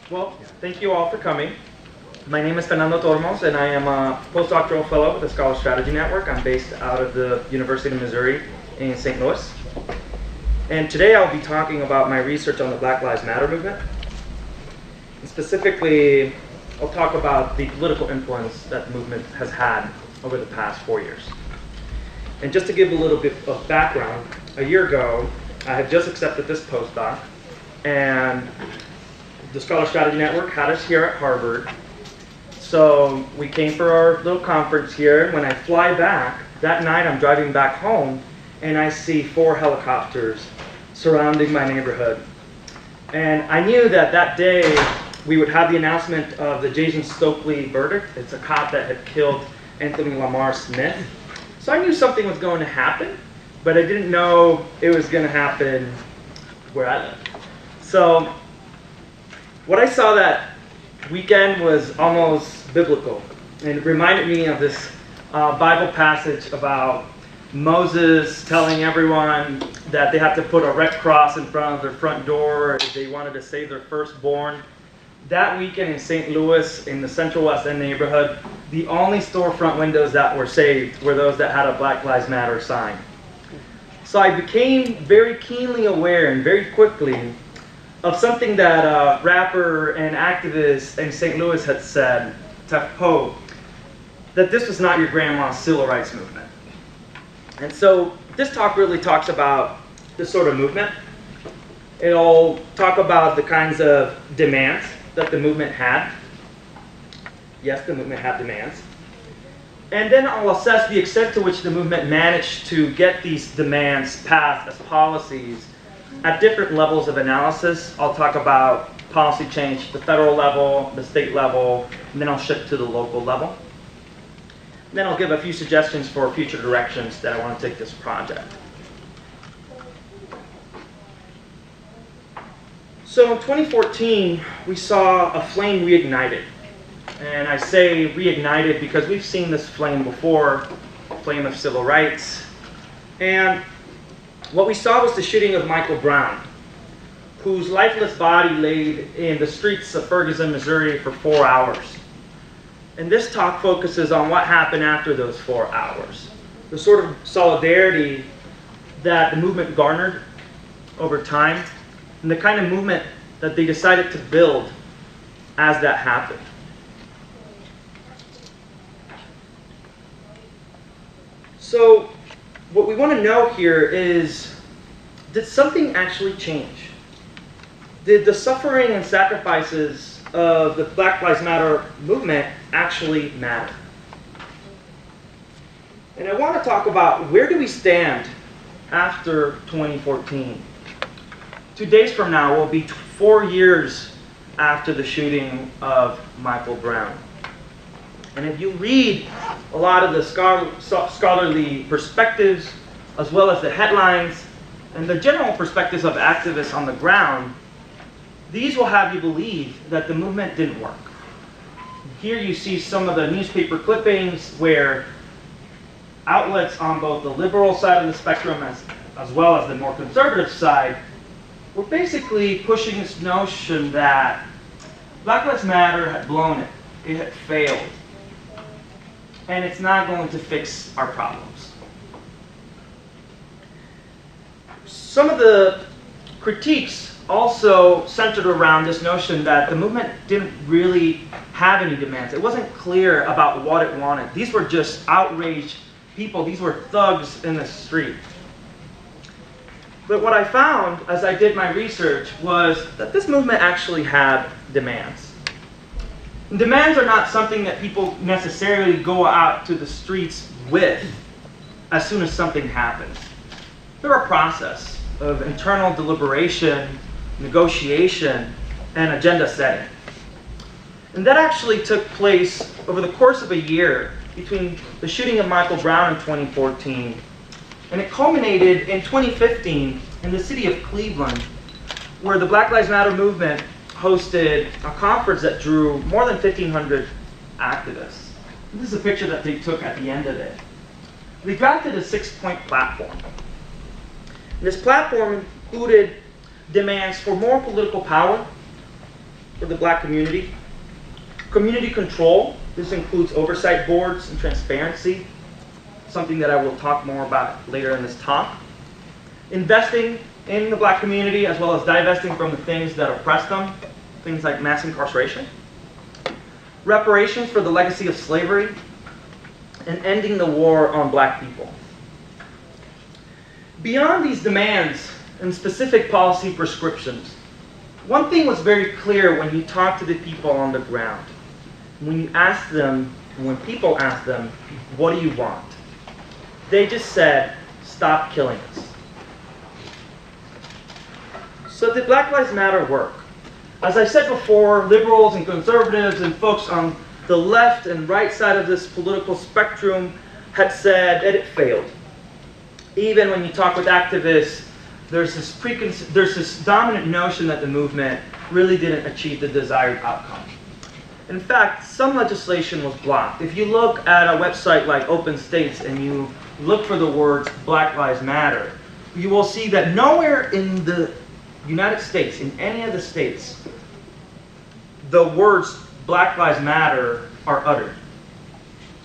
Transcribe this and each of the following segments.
Well, thank you all for coming. My name is Fernando Tormos, and I am a postdoctoral fellow with the Scholar Strategy Network. I'm based out of the University of Missouri in St. Louis. And today I'll be talking about my research on the Black Lives Matter movement. And specifically, I'll talk about the political influence that the movement has had over the past 4 years. And just to give a little bit of background, a year ago, I had just accepted this postdoc, and the Scholar Strategy Network had us here at Harvard. So we came for our little conference here. When I fly back, that night I'm driving back home, and I see 4 helicopters surrounding my neighborhood. And I knew that that day we would have the announcement of the Jason Stokely verdict. It's a cop that had killed Anthony Lamar Smith. So I knew something was going to happen, but I didn't know it was going to happen where I live. So what I saw that weekend was almost biblical, and it reminded me of this Bible passage about Moses telling everyone that they had to put a red cross in front of their front door if they wanted to save their firstborn. That weekend in St. Louis, in the Central West End neighborhood, the only storefront windows that were saved were those that had a Black Lives Matter sign. So I became very keenly aware and very quickly of something that a rapper and activist in St. Louis had said, Tef Poe, that this was not your grandma's civil rights movement. And so this talk really talks about this sort of movement. It'll talk about the kinds of demands that the movement had. Yes, the movement had demands. And then I'll assess the extent to which the movement managed to get these demands passed as policies at different levels of analysis. I'll talk about policy change, the federal level, the state level, and then I'll shift to the local level. And then I'll give a few suggestions for future directions that I want to take this project. So in 2014, we saw a flame reignited. And I say reignited because we've seen this flame before, flame of civil rights. And what we saw was the shooting of Michael Brown, whose lifeless body laid in the streets of Ferguson, Missouri for 4 hours. And this talk focuses on what happened after those 4 hours. The sort of solidarity that the movement garnered over time, and the kind of movement that they decided to build as that happened. So what we want to know here is, did something actually change? Did the suffering and sacrifices of the Black Lives Matter movement actually matter? And I want to talk about, where do we stand after 2014? 2 days from now will be 4 years after the shooting of Michael Brown. And if you read a lot of the scholarly perspectives, as well as the headlines, and the general perspectives of activists on the ground, these will have you believe that the movement didn't work. Here you see some of the newspaper clippings where outlets on both the liberal side of the spectrum as well as the more conservative side were basically pushing this notion that Black Lives Matter had blown it. It had failed. And it's not going to fix our problems. Some of the critiques also centered around this notion that the movement didn't really have any demands. It wasn't clear about what it wanted. These were just outraged people. These were thugs in the street. But what I found as I did my research was that this movement actually had demands. Demands are not something that people necessarily go out to the streets with as soon as something happens. They're a process of internal deliberation, negotiation, and agenda setting. And that actually took place over the course of a year between the shooting of Michael Brown in 2014, and it culminated in 2015 in the city of Cleveland, where the Black Lives Matter movement hosted a conference that drew more than 1,500 activists. This is a picture that they took at the end of it. They drafted a 6-point platform. This platform included demands for more political power, for the black community. Community control, this includes oversight boards and transparency, something that I will talk more about later in this talk. Investing in the black community as well as divesting from the things that oppress them, things like mass incarceration. Reparations for the legacy of slavery, and ending the war on black people. Beyond these demands and specific policy prescriptions, one thing was very clear when you talk to the people on the ground. When you ask them, when people ask them, what do you want? They just said, stop killing us. So did Black Lives Matter work? As I said before, liberals and conservatives and folks on the left and right side of this political spectrum had said that it failed. Even when you talk with activists, there's this dominant notion that the movement really didn't achieve the desired outcome. In fact, some legislation was blocked. If you look at a website like Open States and you look for the words Black Lives Matter, you will see that nowhere in the United States, in any of the states, the words Black Lives Matter are uttered.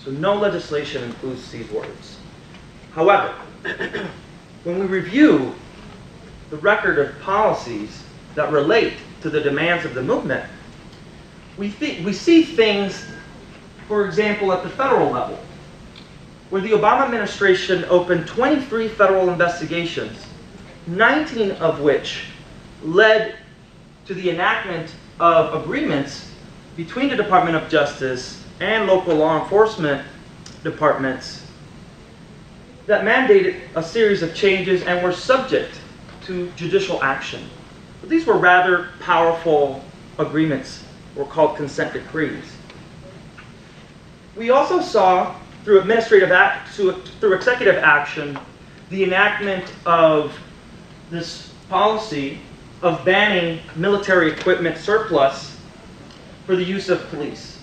So no legislation includes these words. However, when we review the record of policies that relate to the demands of the movement, we see things, for example, at the federal level, where the Obama administration opened 23 federal investigations, 19 of which led to the enactment of agreements between the Department of Justice and local law enforcement departments that mandated a series of changes and were subject to judicial action. But these were rather powerful agreements, were called consent decrees. We also saw, through executive action, the enactment of this policy of banning military equipment surplus for the use of police.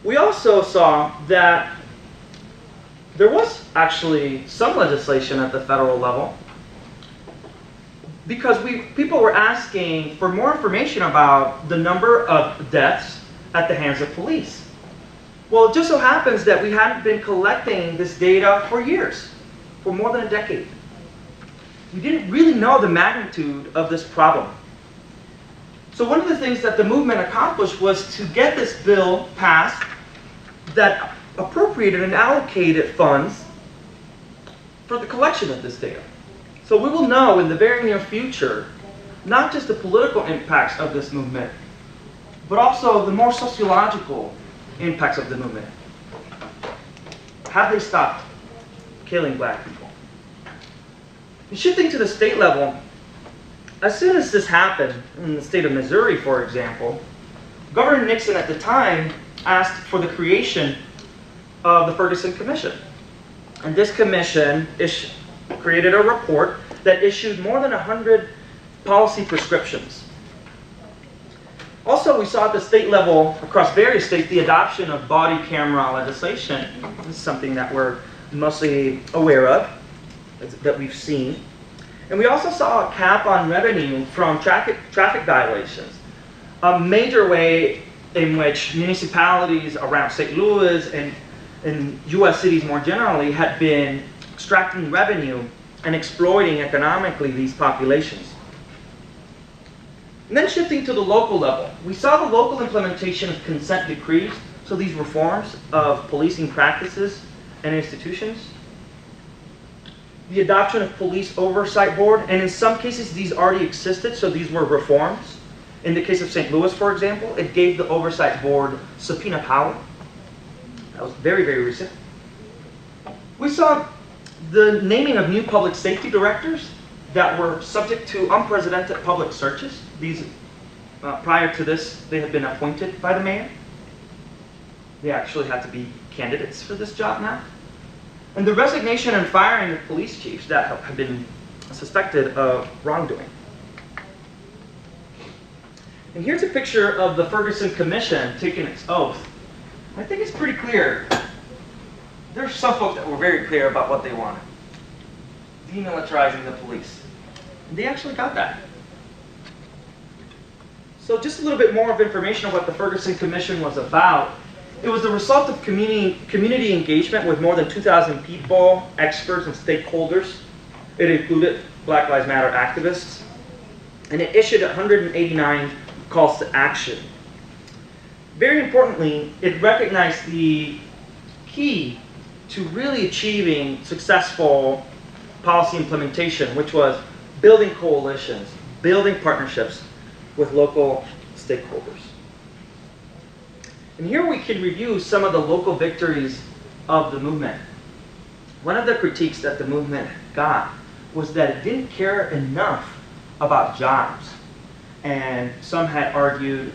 We also saw that there was actually some legislation at the federal level because people were asking for more information about the number of deaths at the hands of police. Well, it just so happens that we hadn't been collecting this data for years, for more than a decade. We didn't really know the magnitude of this problem. So one of the things that the movement accomplished was to get this bill passed that appropriated and allocated funds for the collection of this data. So we will know in the very near future, not just the political impacts of this movement, but also the more sociological impacts of the movement. Have they stopped killing black people? And shifting to the state level, as soon as this happened, in the state of Missouri, for example, Governor Nixon at the time asked for the creation of the Ferguson Commission. And this commission created a report that issued more than 100 policy prescriptions. Also, we saw at the state level, across various states, the adoption of body camera legislation. This is something that we're mostly aware of, that we've seen. And we also saw a cap on revenue from traffic violations. A major way in which municipalities around St. Louis and in U.S. cities more generally had been extracting revenue and exploiting economically these populations. And then shifting to the local level, we saw the local implementation of consent decrees, so these reforms of policing practices and institutions. The adoption of police oversight board, and in some cases these already existed, so these were reforms. In the case of St. Louis, for example, it gave the oversight board subpoena power. That was very, very recent. We saw the naming of new public safety directors that were subject to unprecedented public searches. These, prior to this, they had been appointed by the mayor. They actually had to be candidates for this job now. And the resignation and firing of police chiefs that have been suspected of wrongdoing. And here's a picture of the Ferguson Commission taking its oath. I think it's pretty clear. There's some folks that were very clear about what they wanted. Demilitarizing the police. And they actually got that. So just a little bit more of information on what the Ferguson Commission was about. It was the result of community engagement with more than 2,000 people, experts, and stakeholders. It included Black Lives Matter activists. And it issued 189 calls to action. Very importantly, it recognized the key to really achieving successful policy implementation, which was building coalitions, building partnerships with local stakeholders. And here we can review some of the local victories of the movement. One of the critiques that the movement got was that it didn't care enough about jobs. And some had argued,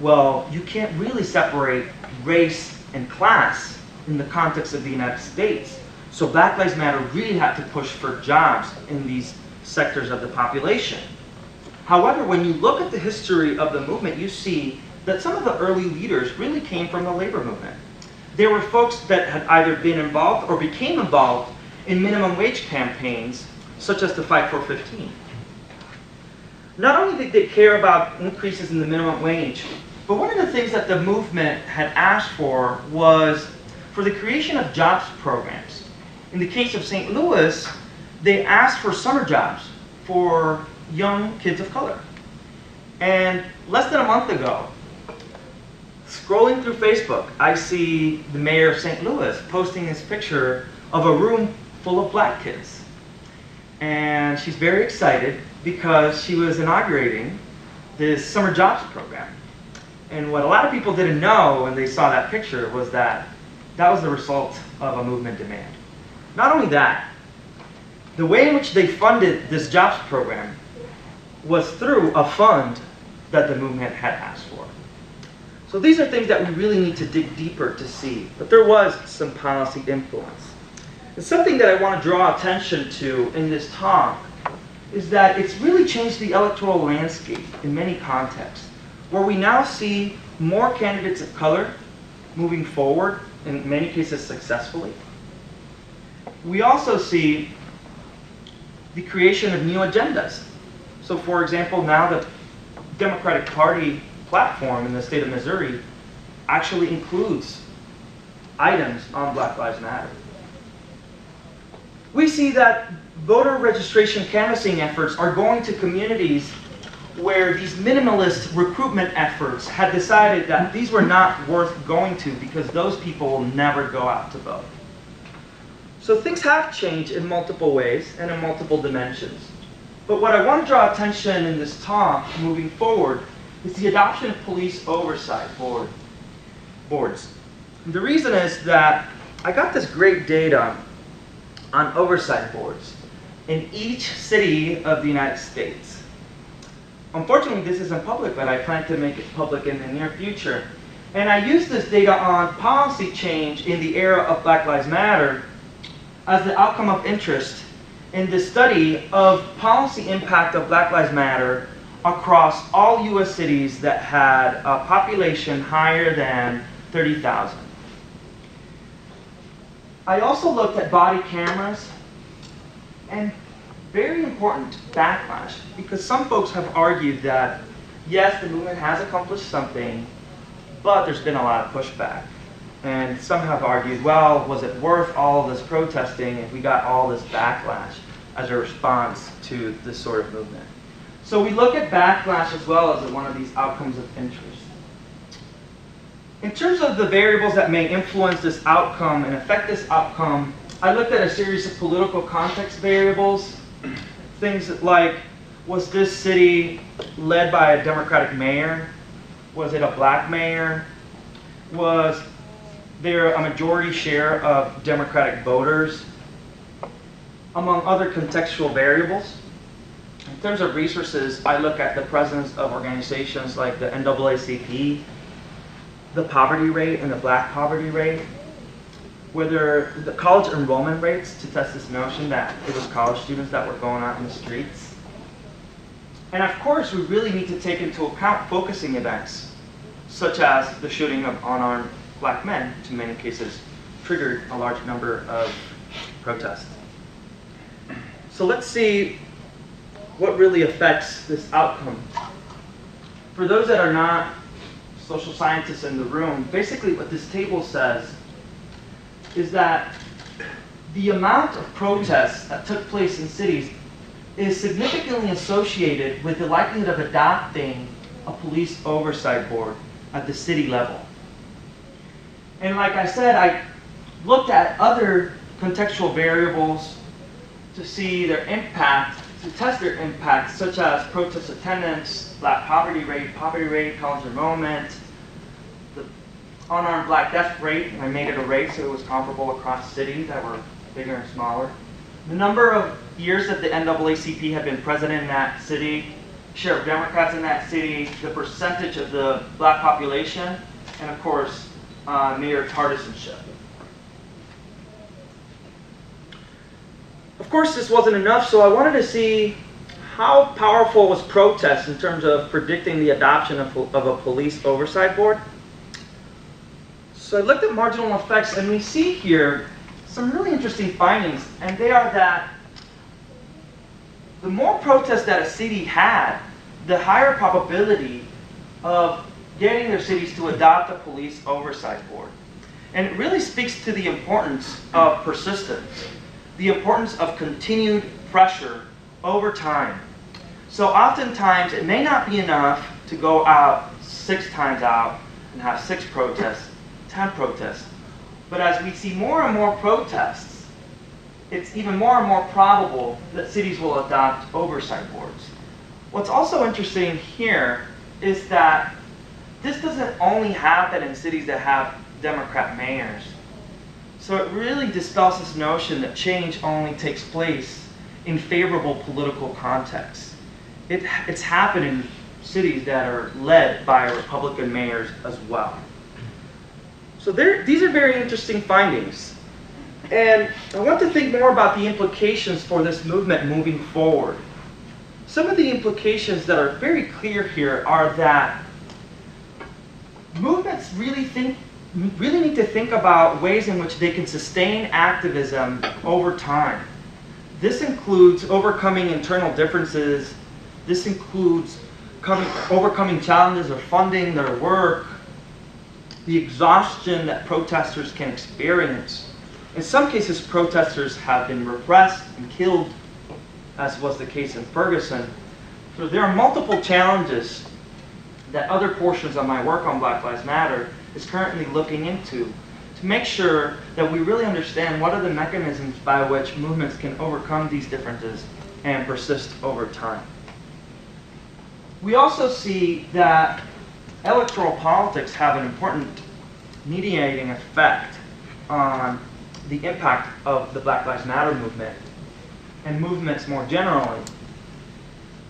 well, you can't really separate race and class in the context of the United States. So Black Lives Matter really had to push for jobs in these sectors of the population. However, when you look at the history of the movement, you see that some of the early leaders really came from the labor movement. There were folks that had either been involved or became involved in minimum wage campaigns, such as the Fight for 15. Not only did they care about increases in the minimum wage, but one of the things that the movement had asked for was for the creation of jobs programs. In the case of St. Louis, they asked for summer jobs for young kids of color. And less than a month ago, scrolling through Facebook, I see the mayor of St. Louis posting this picture of a room full of black kids. And she's very excited because she was inaugurating this summer jobs program. And what a lot of people didn't know when they saw that picture was that that was the result of a movement demand. Not only that, the way in which they funded this jobs program was through a fund that the movement had asked for. So these are things that we really need to dig deeper to see. But there was some policy influence. And something that I want to draw attention to in this talk is that it's really changed the electoral landscape in many contexts, where we now see more candidates of color moving forward, in many cases successfully. We also see the creation of new agendas. So for example, now the Democratic Party platform in the state of Missouri actually includes items on Black Lives Matter. We see that voter registration canvassing efforts are going to communities where these minimalist recruitment efforts had decided that these were not worth going to because those people will never go out to vote. So things have changed in multiple ways and in multiple dimensions. But what I want to draw attention in this talk moving forward is the adoption of police oversight boards. And the reason is that I got this great data on oversight boards in each city of the United States. Unfortunately, this isn't public, but I plan to make it public in the near future. And I use this data on policy change in the era of Black Lives Matter as the outcome of interest in the study of policy impact of Black Lives Matter across all U.S. cities that had a population higher than 30,000. I also looked at body cameras and very important backlash, because some folks have argued that yes, the movement has accomplished something, but there's been a lot of pushback. And some have argued, well, was it worth all of this protesting if we got all this backlash as a response to this sort of movement? So we look at backlash as well as one of these outcomes of interest. In terms of the variables that may influence this outcome and affect this outcome, I looked at a series of political context variables. Things like, was this city led by a Democratic mayor? Was it a black mayor? Was there a majority share of Democratic voters? Among other contextual variables. In terms of resources, I look at the presence of organizations like the NAACP, the poverty rate and the black poverty rate, whether the college enrollment rates to test this notion that it was college students that were going out in the streets. And of course, we really need to take into account focusing events, such as the shooting of unarmed black men, which in many cases triggered a large number of protests. So let's see what really affects this outcome. for those that are not social scientists in the room, basically what this table says is that the amount of protests that took place in cities is significantly associated with the likelihood of adopting a police oversight board at the city level. And like I said, I looked at other contextual variables to see their impact, to test their impact, such as protest attendance, black poverty rate, college enrollment, the unarmed black death rate, and I made it a rate so it was comparable across cities that were bigger and smaller. The number of years that the NAACP had been president in that city, share of Democrats in that city, the percentage of the black population, and of course, mayor partisanship. Of course, this wasn't enough, so I wanted to see how powerful was protest in terms of predicting the adoption of a police oversight board. So I looked at marginal effects, and we see here some really interesting findings, and they are that the more protests that a city had, the higher probability of getting their cities to adopt a police oversight board. And it really speaks to the importance of persistence, the importance of continued pressure over time. So oftentimes it may not be enough to go out 6 times out and have 6 protests, 10 protests. But as we see more and more protests, it's even more and more probable that cities will adopt oversight boards. What's also interesting here is that this doesn't only happen in cities that have Democrat mayors. So it really dispels this notion that change only takes place in favorable political contexts. It's happened in cities that are led by Republican mayors as well. So these are very interesting findings. And I want to think more about the implications for this movement moving forward. Some of the implications that are very clear here are that movements really need to think about ways in which they can sustain activism over time. This includes overcoming internal differences. This includes overcoming challenges of funding their work, the exhaustion that protesters can experience. In some cases, protesters have been repressed and killed, as was the case in Ferguson. So there are multiple challenges that other portions of my work on Black Lives Matter is currently looking into to make sure that we really understand what are the mechanisms by which movements can overcome these differences and persist over time. We also see that electoral politics have an important mediating effect on the impact of the Black Lives Matter movement and movements more generally.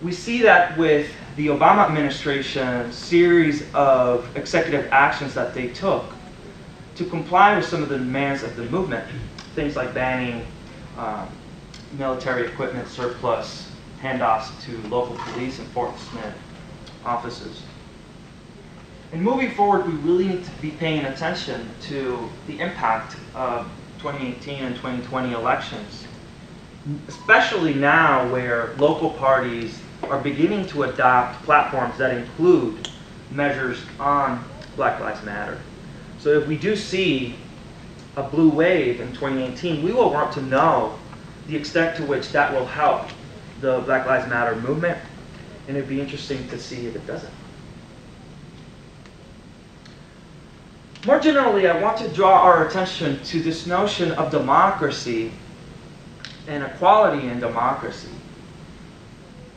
We see that with the Obama administration's series of executive actions that they took to comply with some of the demands of the movement, things like banning military equipment surplus handoffs to local police enforcement offices. And moving forward, we really need to be paying attention to the impact of 2018 and 2020 elections, especially now where local parties are beginning to adopt platforms that include measures on Black Lives Matter. So if we do see a blue wave in 2018, we will want to know the extent to which that will help the Black Lives Matter movement, and it'd be interesting to see if it doesn't. More generally, I want to draw our attention to this notion of democracy and equality in democracy.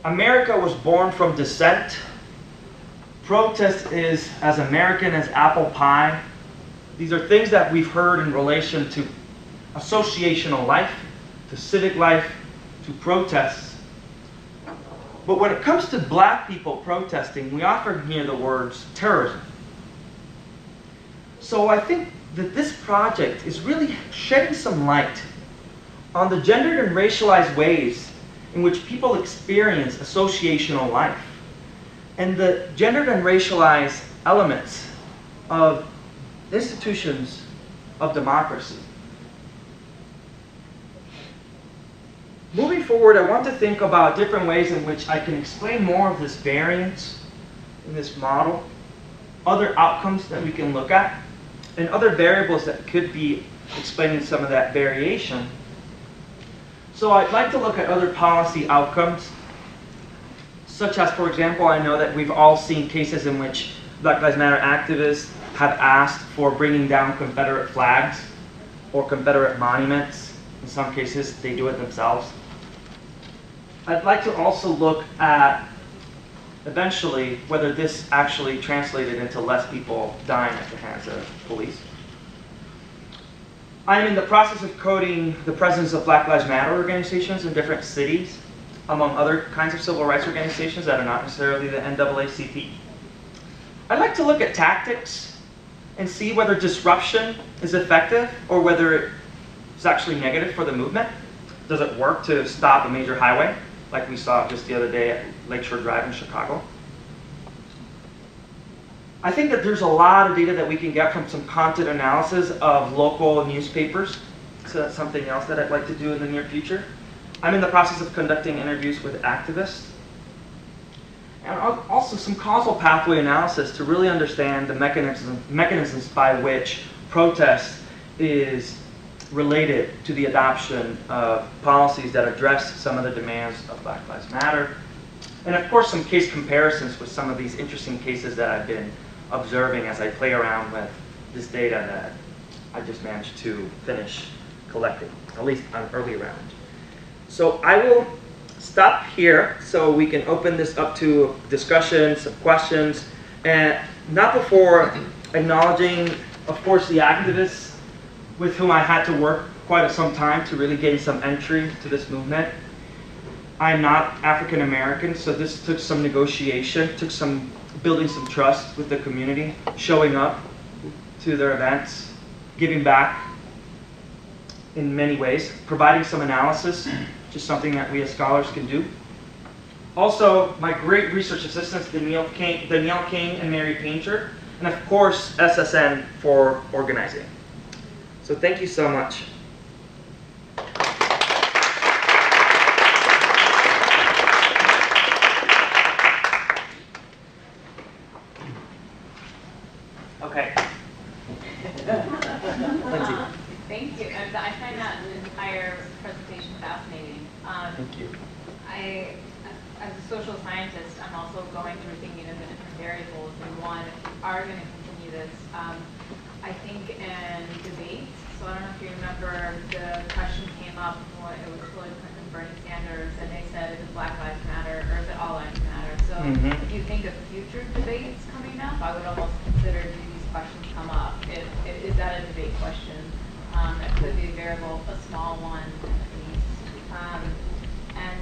America was born from dissent. Protest is as American as apple pie. These are things that we've heard in relation to associational life, to civic life, to protests. But when it comes to black people protesting, we often hear the words terrorism. So I think that this project is really shedding some light on the gendered and racialized ways in which people experience associational life and the gendered and racialized elements of institutions of democracy. Moving forward, I want to think about different ways in which I can explain more of this variance in this model, other outcomes that we can look at, and other variables that could be explaining some of that variation. So I'd like to look at other policy outcomes, such as, for example, I know that we've all seen cases in which Black Lives Matter activists have asked for bringing down Confederate flags or Confederate monuments. In some cases, they do it themselves. I'd like to also look at, eventually, whether this actually translated into less people dying at the hands of police. I'm in the process of coding the presence of Black Lives Matter organizations in different cities, among other kinds of civil rights organizations that are not necessarily the NAACP. I'd like to look at tactics and see whether disruption is effective or whether it's actually negative for the movement. Does it work to stop a major highway, like we saw just the other day at Lakeshore Drive in Chicago? I think that there's a lot of data that we can get from some content analysis of local newspapers. So that's something else that I'd like to do in the near future. I'm in the process of conducting interviews with activists. And also some causal pathway analysis to really understand the mechanisms by which protest is related to the adoption of policies that address some of the demands of Black Lives Matter. And of course, some case comparisons with some of these interesting cases that I've been observing as I play around with this data that I just managed to finish collecting, at least on early round. So I will stop here so we can open this up to discussion, some questions, and not before acknowledging, of course, the activists with whom I had to work quite some time to really gain some entry to this movement. I'm not African American, so this took some negotiation, took some building some trust with the community, showing up to their events, giving back in many ways, providing some analysis, just something that we as scholars can do. Also, my great research assistants, Danielle King and Mary Painter, and of course, SSN for organizing. So thank you so much. Okay. Lindsay. Thank you. And I find that entire presentation fascinating. Thank you. As a social scientist, I'm also going through thinking of the different variables. And one, if we are going to continue this, I think in debates, so I don't know if you remember, the question came up when it was Hillary Clinton and Bernie Sanders, and they said, is it Black Lives Matter or is it all lives matter? So if you think of future debates coming up, I would almost consider do these questions come up? Is that a debate question? It could be a variable, a small one at least. And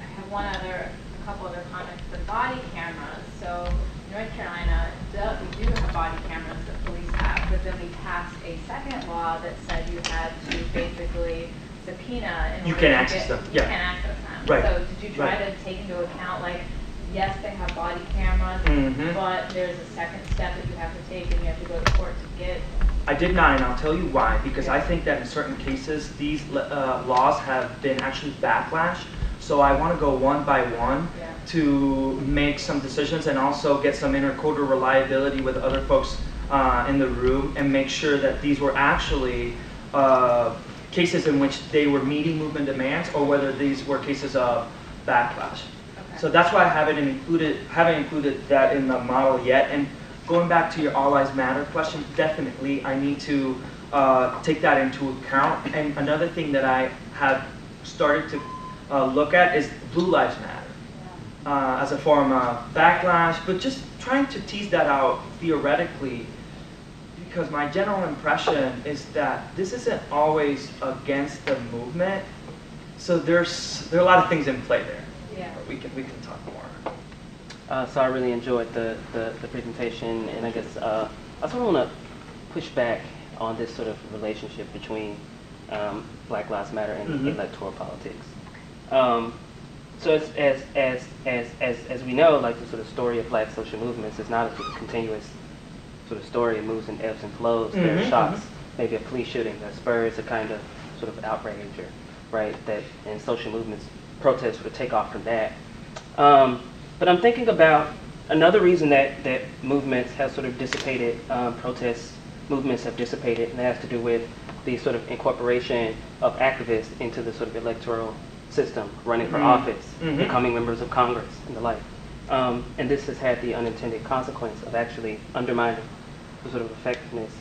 I have a couple other comments. The body cameras. So North Carolina, we do have body cameras that police have, but then we passed a second law that said you had to basically subpoena in You order can to access them. You Yeah. can access them. Right. So did you try to take into account, like, yes, they have body cameras, but there's a second step that you have to take, and you have to go to court to get. I did not, and I'll tell you why. Because I think that in certain cases, these laws have been actually backlash. So I want to go one by one to make some decisions and also get some intercoder reliability with other folks in the room and make sure that these were actually cases in which they were meeting movement demands or whether these were cases of backlash. So that's why I haven't included that in the model yet. And going back to your All Lives Matter question, definitely I need to take that into account. And another thing that I have started to look at is Blue Lives Matter as a form of backlash, but just trying to tease that out theoretically, because my general impression is that this isn't always against the movement. So there are a lot of things in play there. Yeah. We can talk more. So I really enjoyed the presentation, and I guess I sort of want to push back on this sort of relationship between Black Lives Matter and electoral politics. So as we know, like the sort of story of Black social movements is not a sort of continuous sort of story. It moves in ebbs and flows. There are shocks, maybe a police shooting that spurs a kind of sort of outrage, or, right? That in social movements, protests sort of take off from that. But I'm thinking about Another reason that movements have sort of dissipated, protest movements have dissipated, and that has to do with the sort of incorporation of activists into the sort of electoral system, running for office, becoming members of Congress, and the like. And this has had the unintended consequence of actually undermining the sort of effectiveness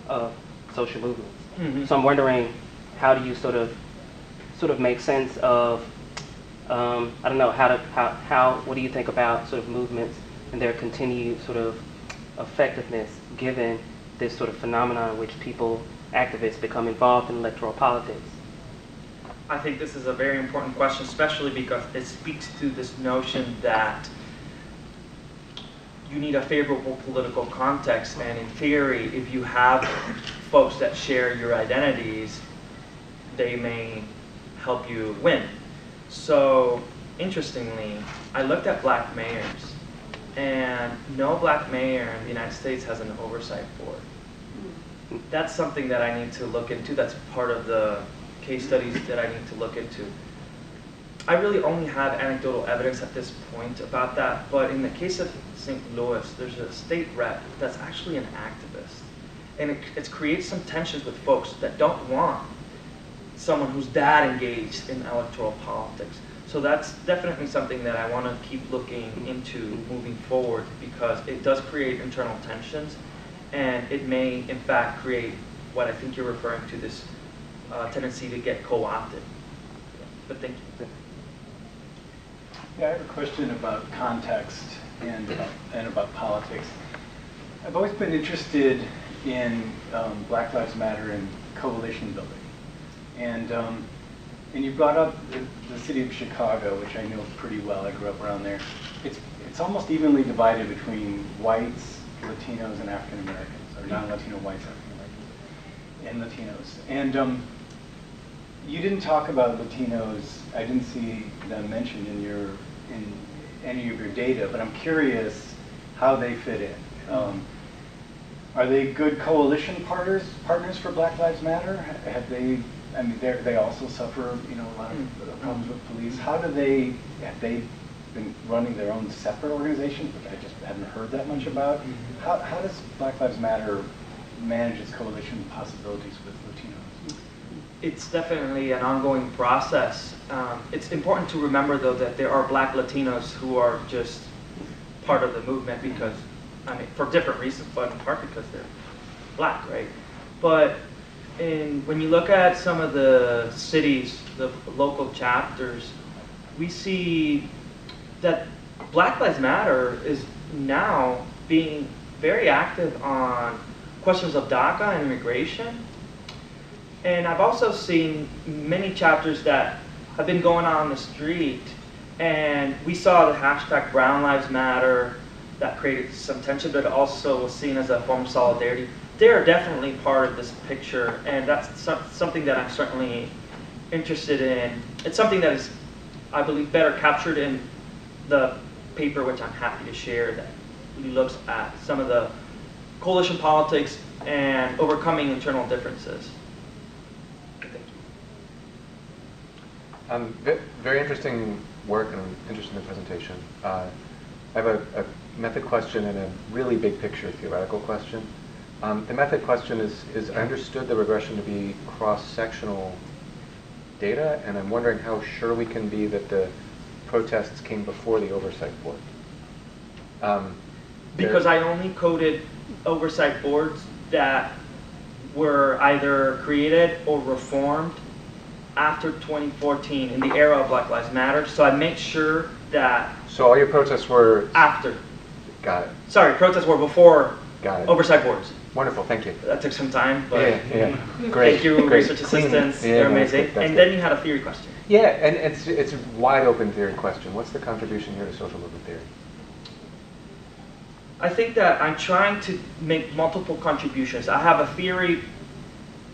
of social movements. So I'm wondering, how do you sort of make sense of, I don't know, what do you think about sort of movements and their continued sort of effectiveness given this sort of phenomenon in which people, activists, become involved in electoral politics? I think this is a very important question, especially because it speaks to this notion that you need a favorable political context, and in theory, if you have folks that share your identities, they may help you win. So, interestingly, I looked at black mayors, and no black mayor in the United States has an oversight board. That's something that I need to look into. That's part of the case studies that I need to look into. I really only have anecdotal evidence at this point about that, but in the case of St. Louis, there's a state rep that's actually an activist. And it creates some tensions with folks that don't want someone who's that engaged in electoral politics. So that's definitely something that I want to keep looking into moving forward, because it does create internal tensions, and it may in fact create what I think you're referring to, this tendency to get co-opted. But thank you. Yeah, I have a question about context and about politics. I've always been interested in Black Lives Matter and coalition building. And you brought up the city of Chicago, which I know pretty well. I grew up around there. It's almost evenly divided between whites, Latinos, and African Americans, or non-Latino whites, African Americans, and Latinos. And you didn't talk about Latinos. I didn't see them mentioned in any of your data, but I'm curious how they fit in. Are they good coalition partners for Black Lives Matter? Have they? I mean, they also suffer, a lot of problems with police. Have they been running their own separate organizations, which I just haven't heard that much about? How does Black Lives Matter manage its coalition possibilities with Latinos? It's definitely an ongoing process. It's important to remember, though, that there are black Latinos who are just part of the movement because, for different reasons, but in part because they're black, right? But when you look at some of the cities, the local chapters, we see that Black Lives Matter is now being very active on questions of DACA and immigration. And I've also seen many chapters that have been going on the street, and we saw the hashtag Brown Lives Matter that created some tension, but also was seen as a form of solidarity. They're definitely part of this picture, and that's something that I'm certainly interested in. It's something that is, I believe, better captured in the paper, which I'm happy to share, that really looks at some of the coalition politics and overcoming internal differences. Very interesting work, and I'm interested in the presentation. I have a method question and a really big picture theoretical question. The method question is I understood the regression to be cross-sectional data, and I'm wondering how sure we can be that the protests came before the oversight board. Because I only coded oversight boards that were either created or reformed after 2014 in the era of Black Lives Matter. So I made sure that... So all your protests were... After. Got it. Sorry, protests were before Got it. Oversight boards. Wonderful, thank you. That took some time, but yeah. Great. Thank you, Great. research Clean. assistants. Yeah, They're no, amazing. that's And good. then you had a theory question. Yeah, and it's a wide open theory question. What's the contribution here to social movement theory? I think that I'm trying to make multiple contributions. I have a theory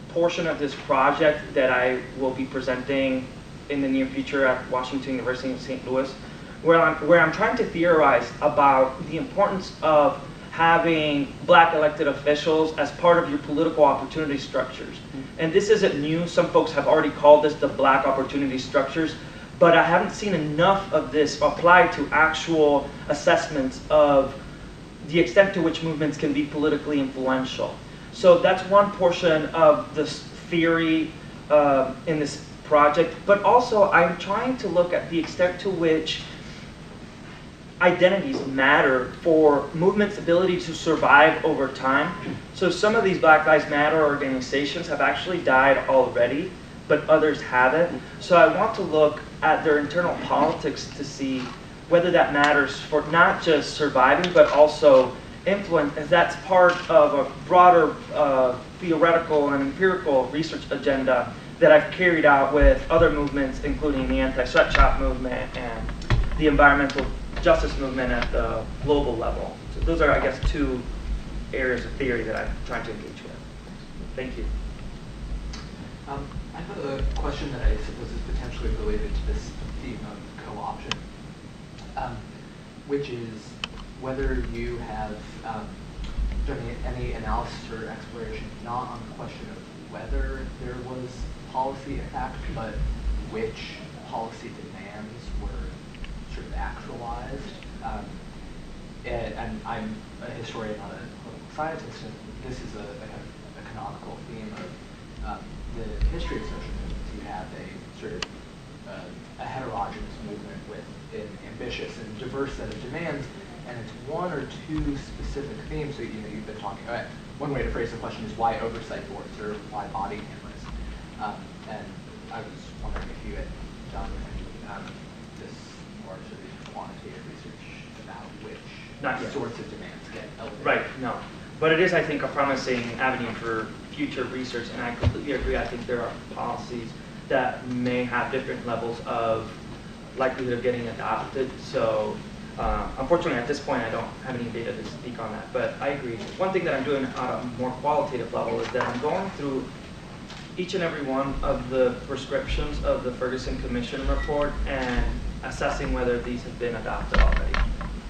portion of this project that I will be presenting in the near future at Washington University in St. Louis, where I'm trying to theorize about the importance of having black elected officials as part of your political opportunity structures. And this isn't new. Some folks have already called this the black opportunity structures, but I haven't seen enough of this applied to actual assessments of the extent to which movements can be politically influential. So that's one portion of this theory in this project, but also I'm trying to look at the extent to which identities matter for movements' ability to survive over time. So some of these Black Lives Matter organizations have actually died already, but others haven't. So I want to look at their internal politics to see whether that matters for not just surviving, but also influence, as that's part of a broader theoretical and empirical research agenda that I've carried out with other movements, including the anti-sweatshop movement and the environmental justice movement at the global level. So those are, I guess, two areas of theory that I'm trying to engage with. Thank you. I have a question that I suppose is potentially related to this theme of co-option, which is whether you have done any analysis or exploration, not on the question of whether there was policy impact, but which policy demands were sort of actualized. And I'm a historian, not a political scientist, and this is a kind of a canonical theme of the history of social movements. You have a sort of a heterogeneous movement with an ambitious and diverse set of demands, and it's one or two specific themes. So you've been talking. One way to phrase the question is why oversight boards or why body cameras. And I was wondering if you had done any this more sort of quantitative research about which sorts of demands get elevated. Right. No, but it is, I think, a promising avenue for future research, and I completely agree. I think there are policies that may have different levels of likelihood of getting adopted. So unfortunately, at this point, I don't have any data to speak on that, but I agree. One thing that I'm doing on a more qualitative level is that I'm going through each and every one of the prescriptions of the Ferguson Commission report and assessing whether these have been adopted already.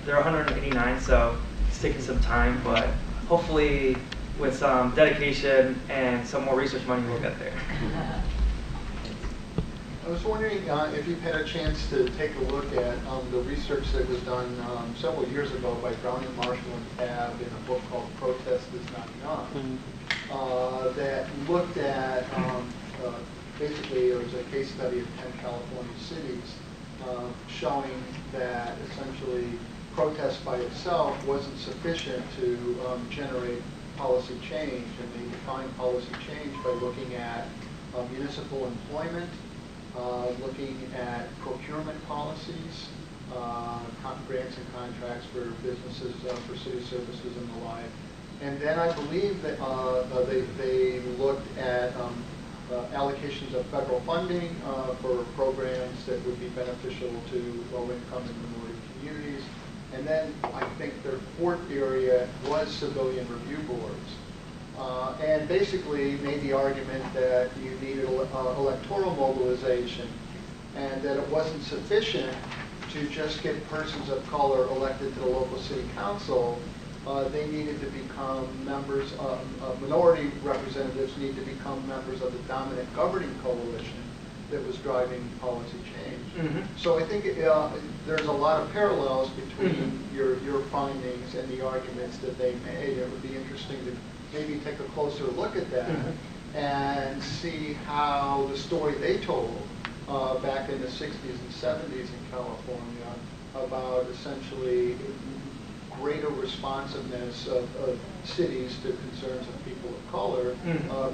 There are 189, so it's taking some time, but hopefully with some dedication and some more research money, we'll get there. I was wondering if you've had a chance to take a look at the research that was done several years ago by Browning, Marshall, and Tabb in a book called Protest is Not Enough, that looked at, basically it was a case study of 10 California cities showing that essentially protest by itself wasn't sufficient to generate policy change, and they defined policy change by looking at municipal employment, looking at procurement policies, grants and contracts for businesses, for city services and the like. And then I believe that they looked at allocations of federal funding for programs that would be beneficial to low-income and minority communities. And then I think their fourth area was civilian review boards. And basically made the argument that you needed electoral mobilization and that it wasn't sufficient to just get persons of color elected to the local city council. They needed to become members of minority representatives need to become members of the dominant governing coalition that was driving policy change. Mm-hmm. So I think there's a lot of parallels between your findings and the arguments that they made. It would be interesting to maybe take a closer look at that and see how the story they told back in the 60s and 70s in California about essentially greater responsiveness of cities to concerns of people of color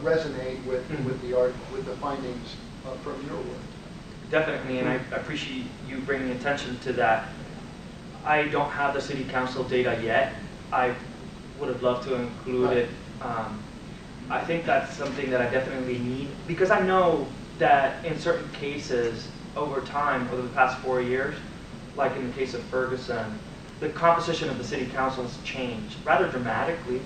resonate with the findings from your work. Definitely, and I appreciate you bringing attention to that. I don't have the city council data yet. I would have loved to include it. I think that's something that I definitely need, because I know that in certain cases over time, over the past 4 years, like in the case of Ferguson, the composition of the city council has changed rather dramatically.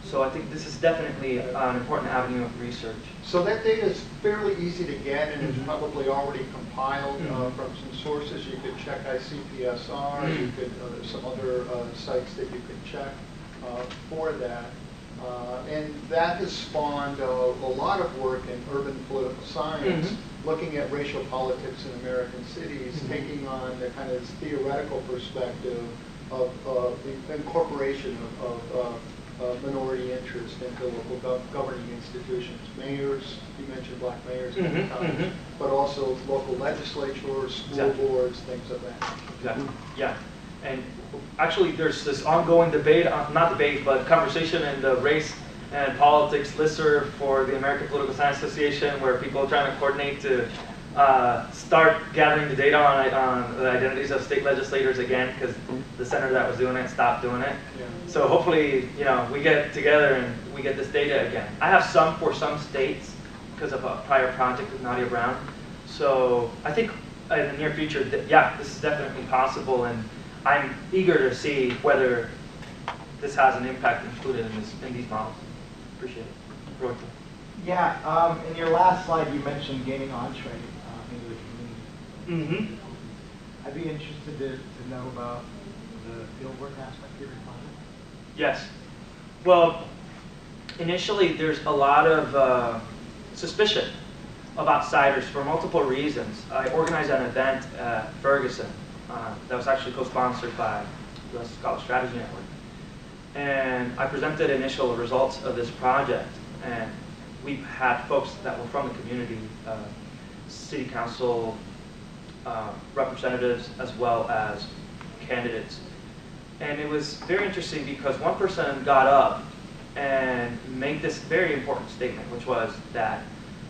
So I think this is definitely an important avenue of research. So that data is fairly easy to get, and it's probably already compiled from some sources. You could check ICPSR, you could, some other sites that you could check for that. And that has spawned a lot of work in urban political science, looking at racial politics in American cities, taking on the kind of theoretical perspective of the incorporation of minority interest into local governing institutions. Mayors, you mentioned black mayors a couple times, but also local legislatures, school boards, things of that. Exactly. Yeah. And actually, there's this ongoing debate, not debate, but conversation in the race and politics listserv for the American Political Science Association, where people are trying to coordinate to start gathering the data on the identities of state legislators again, because the center that was doing it stopped doing it. Yeah. So hopefully, we get together and we get this data again. I have some for some states because of a prior project with Nadia Brown. So I think in the near future, yeah, this is definitely possible, and I'm eager to see whether this has an impact included in these models. Appreciate it. Roberto. Yeah, in your last slide, you mentioned gaining entree into the community. I'd be interested to know about the fieldwork aspect of your project. Yes. Well, initially, there's a lot of suspicion of outsiders for multiple reasons. I organized an event at Ferguson that was actually co-sponsored by the Scholar Strategy Network. And I presented initial results of this project. And we had folks that were from the community, city council representatives, as well as candidates. And it was very interesting because one person got up and made this very important statement, which was that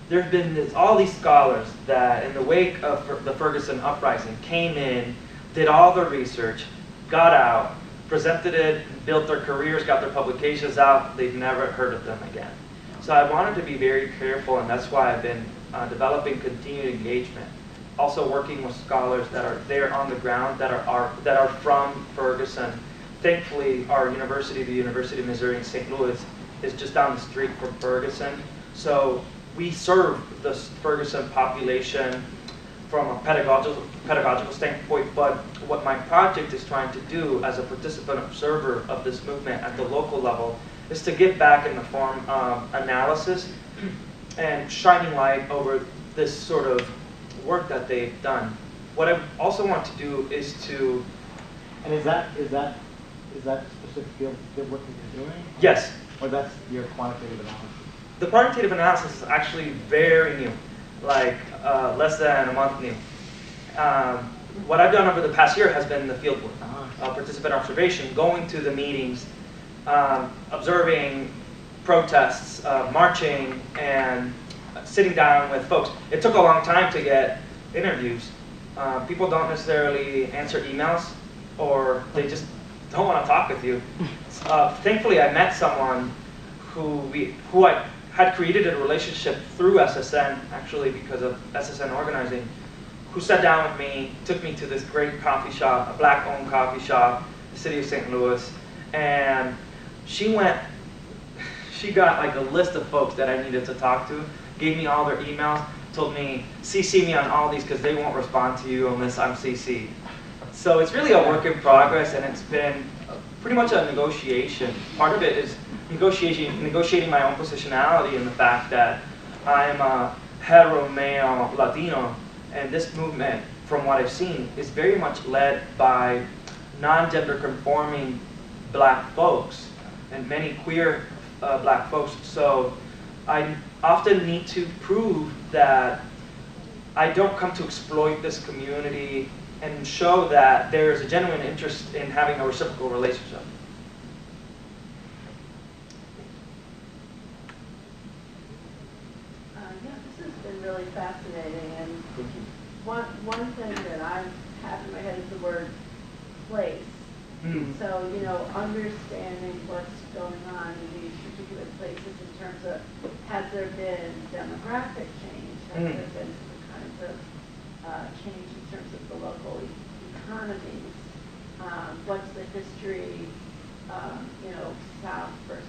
there have been all these scholars that in the wake of the Ferguson uprising came in, did all the research, got out, presented it, built their careers, got their publications out, they've never heard of them again. So I wanted to be very careful, and that's why I've been developing continued engagement. Also working with scholars that are there on the ground, that are from Ferguson. Thankfully, our university, the University of Missouri in St. Louis, is just down the street from Ferguson. So we serve the Ferguson population from a pedagogical standpoint, but what my project is trying to do as a participant observer of this movement at the local level is to give back in the form of analysis and shining light over this sort of work that they've done. What I also want to do is to... And is that specific field work that you're doing? Yes. Or that's your quantitative analysis? The quantitative analysis is actually very new, like less than a month new. What I've done over the past year has been the field work, participant observation, going to the meetings, observing protests, marching, and sitting down with folks. It took a long time to get interviews. People don't necessarily answer emails, or they just don't want to talk with you. Thankfully, I met someone who I had created a relationship through SSN, actually because of SSN organizing, who sat down with me, took me to this great coffee shop, a black-owned coffee shop, the city of St. Louis, and she got like a list of folks that I needed to talk to, gave me all their emails, told me, CC me on all these because they won't respond to you unless I'm CC'd. So it's really a work in progress, and it's been pretty much a negotiation. Part of it is negotiating my own positionality in the fact that I'm a hetero male Latino, and this movement, from what I've seen, is very much led by non-gender conforming black folks and many queer black folks. So I often need to prove that I don't come to exploit this community and show that there is a genuine interest in having a reciprocal relationship. Yeah, this has been really fascinating, and one thing that I have in my head is the word place. So, understanding what's going on in these particular places in terms of, has there been demographic change? Has there been some kinds of change in terms of the local economies? What's the history, South versus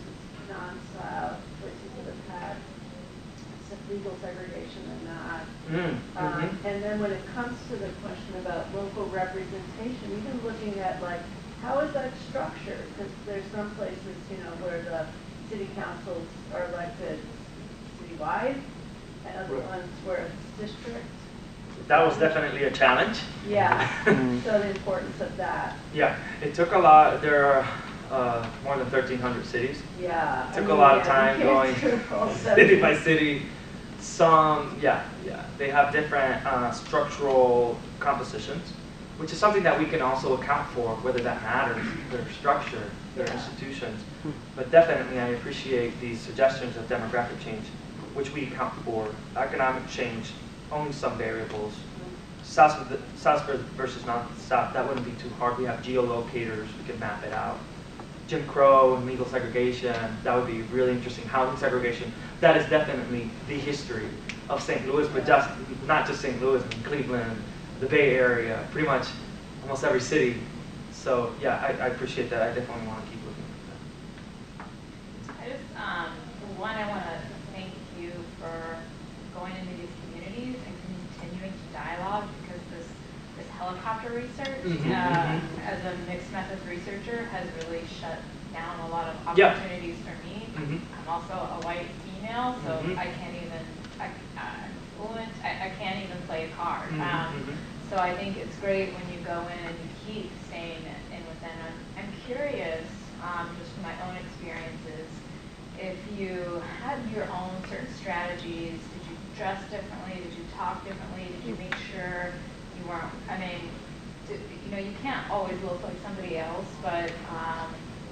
non-South, places that have had legal segregation and not. And then when it comes to the question about local representation, even looking at how is that structured? Because there's some places, where the city councils are elected citywide, and other Right. ones where it's district. That was definitely a challenge. Yeah, so the importance of that. Yeah, it took a lot. There are more than 1,300 cities. Yeah. It took a lot of time you going can't do all city by 70. city. Some, they have different structural compositions, which is something that we can also account for, whether that matters, their structure, their Yeah. institutions. But definitely I appreciate these suggestions of demographic change, which we account for. Economic change, only some variables. South versus non-South, that wouldn't be too hard. We have geolocators, we can map it out. Jim Crow and legal segregation, that would be really interesting. Housing segregation, that is definitely the history of St. Louis, but just not just St. Louis, I mean, Cleveland, the Bay Area, pretty much almost every city. So yeah, I appreciate that. I definitely want to keep looking at that. I want to thank you for going into these communities and continuing to dialogue, because this helicopter research, as a mixed methods researcher, has really shut down a lot of opportunities for me. I'm also a white female, so I can't even, I'm fluent, I can't even play a card. So I think it's great when you go in and you keep staying in within. I'm curious, just from my own experiences, if you had your own certain strategies, did you dress differently, did you talk differently, did you make sure you weren't, you can't always look like somebody else, but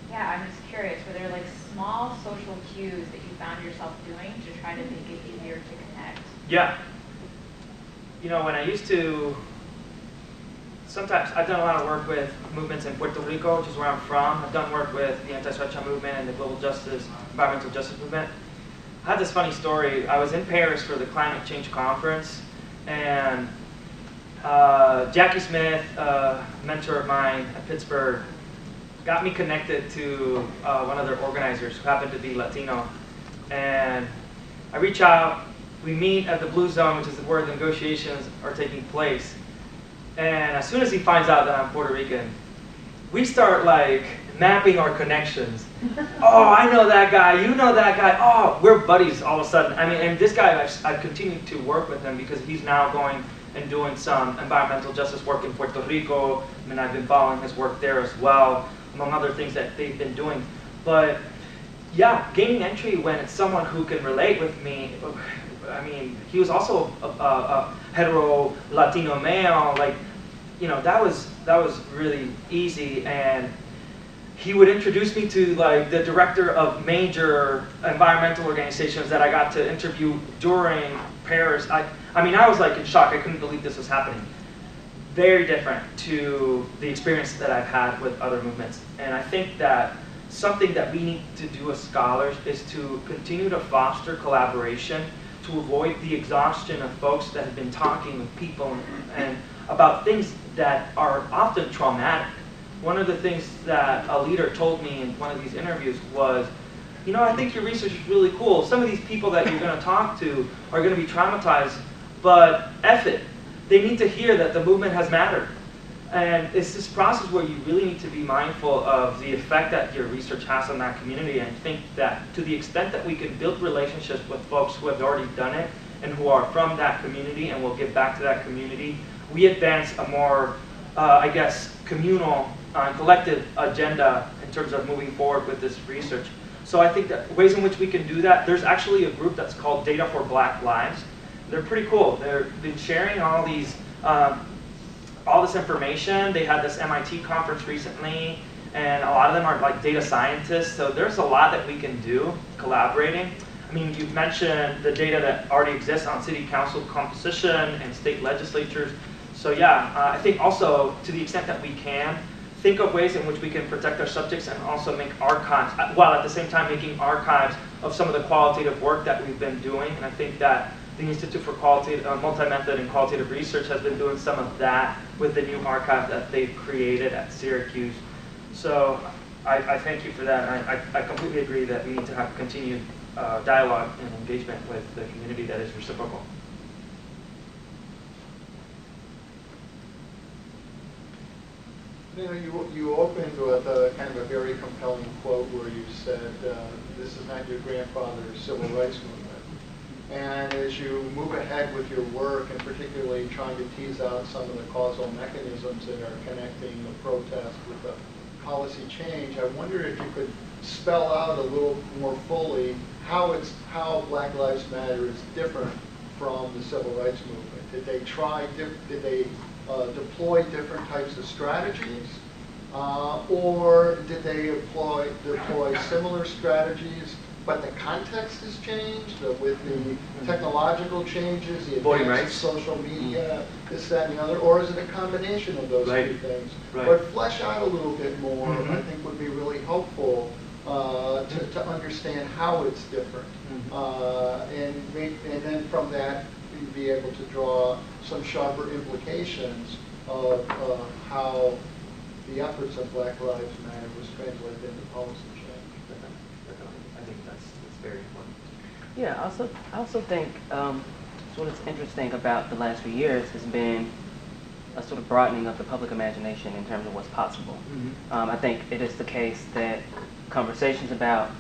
yeah, I'm just curious, were there like small social cues that you found yourself doing to try to make it easier to connect? Yeah. When I used to, sometimes I've done a lot of work with movements in Puerto Rico, which is where I'm from. I've done work with the anti-Suecha movement and the global justice, environmental justice movement. I had this funny story. I was in Paris for the climate change conference, and Jackie Smith, a mentor of mine at Pittsburgh, got me connected to one of their organizers who happened to be Latino. And I reach out, we meet at the Blue Zone, which is where the negotiations are taking place. And as soon as he finds out that I'm Puerto Rican, we start like mapping our connections. Oh, I know that guy, you know that guy. Oh, we're buddies all of a sudden. And this guy, I've continued to work with him because he's now going and doing some environmental justice work in Puerto Rico. I've been following his work there as well, among other things that they've been doing. But yeah, gaining entry when it's someone who can relate with me. He was also a hetero Latino male, that was really easy. And he would introduce me to the director of major environmental organizations that I got to interview during Paris. I was in shock. I couldn't believe this was happening. Very different to the experience that I've had with other movements. And I think that something that we need to do as scholars is to continue to foster collaboration, to avoid the exhaustion of folks that have been talking with people and about things that are often traumatic. One of the things that a leader told me in one of these interviews was, I think your research is really cool. Some of these people that you're going to talk to are going to be traumatized, but F it. They need to hear that the movement has mattered. And it's this process where you really need to be mindful of the effect that your research has on that community, and think that to the extent that we can build relationships with folks who have already done it and who are from that community and will give back to that community, we advance a more, communal, collective agenda in terms of moving forward with this research. So I think that ways in which we can do that, there's actually a group that's called Data for Black Lives. They're pretty cool. They've been sharing all these, all this information. They had this MIT conference recently, and a lot of them are data scientists. So there's a lot that we can do collaborating. You've mentioned the data that already exists on city council composition and state legislatures. So yeah, I think also to the extent that we can, think of ways in which we can protect our subjects and also make archives, while at the same time making archives of some of the qualitative work that we've been doing. And I think that the Institute for Multi-Method and Qualitative Research has been doing some of that with the new archive that they've created at Syracuse. So I thank you for that. And I completely agree that we need to have continued dialogue and engagement with the community that is reciprocal. You know, you opened with a kind of a very compelling quote where you said, this is not your grandfather's civil rights movement. And as you move ahead with your work, and particularly trying to tease out some of the causal mechanisms that are connecting the protest with the policy change, I wonder if you could spell out a little more fully how Black Lives Matter is different from the civil rights movement. Did they deploy different types of strategies, or did they deploy similar strategies, but the context has changed with the technological changes, the advance of social media, this, that, and the other, or is it a combination of those two things? But flesh out a little bit more, I think would be really helpful to understand how it's different. And then from that, you'd be able to draw some sharper implications of how the efforts of Black Lives Matter was translated into policy change. I think that's very important. Yeah, I also think what's interesting about the last few years has been a sort of broadening of the public imagination in terms of what's possible. I think it is the case that conversations about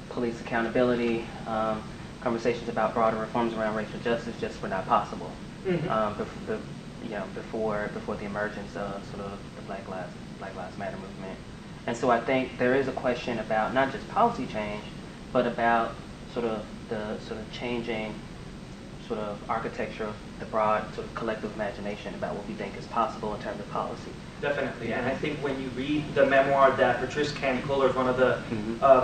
police accountability, conversations about broader reforms around racial justice just were not possible before the emergence of sort of the Black Lives Matter movement. And so I think there is a question about not just policy change, but about sort of the changing sort of architecture of the broad sort of collective imagination about what we think is possible in terms of policy. Definitely, and I think when you read the memoir that Patrice Camp-Cullors, one of the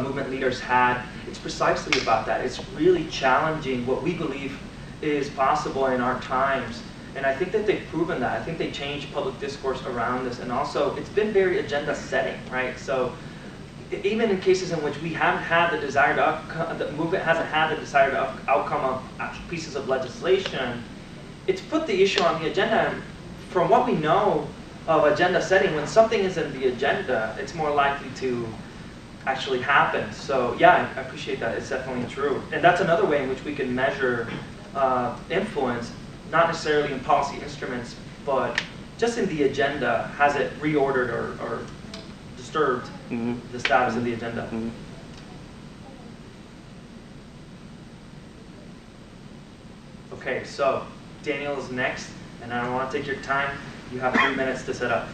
movement leaders, had, it's precisely about that. It's really challenging what we believe is possible in our times, and I think that they've proven that. I think they changed public discourse around this, and also it's been very agenda setting, right? So even in cases in which we haven't had the desired outcome, the movement hasn't had the desired outcome of pieces of legislation, it's put the issue on the agenda. And from what we know of agenda setting, when something is in the agenda, it's more likely to actually happen. So yeah, I appreciate that. It's definitely true. And that's another way in which we can measure influence, not necessarily in policy instruments, but just in the agenda. Has it reordered or disturbed the status of the agenda? Okay, so Daniel is next, and I don't want to take your time. You have 3 minutes to set up.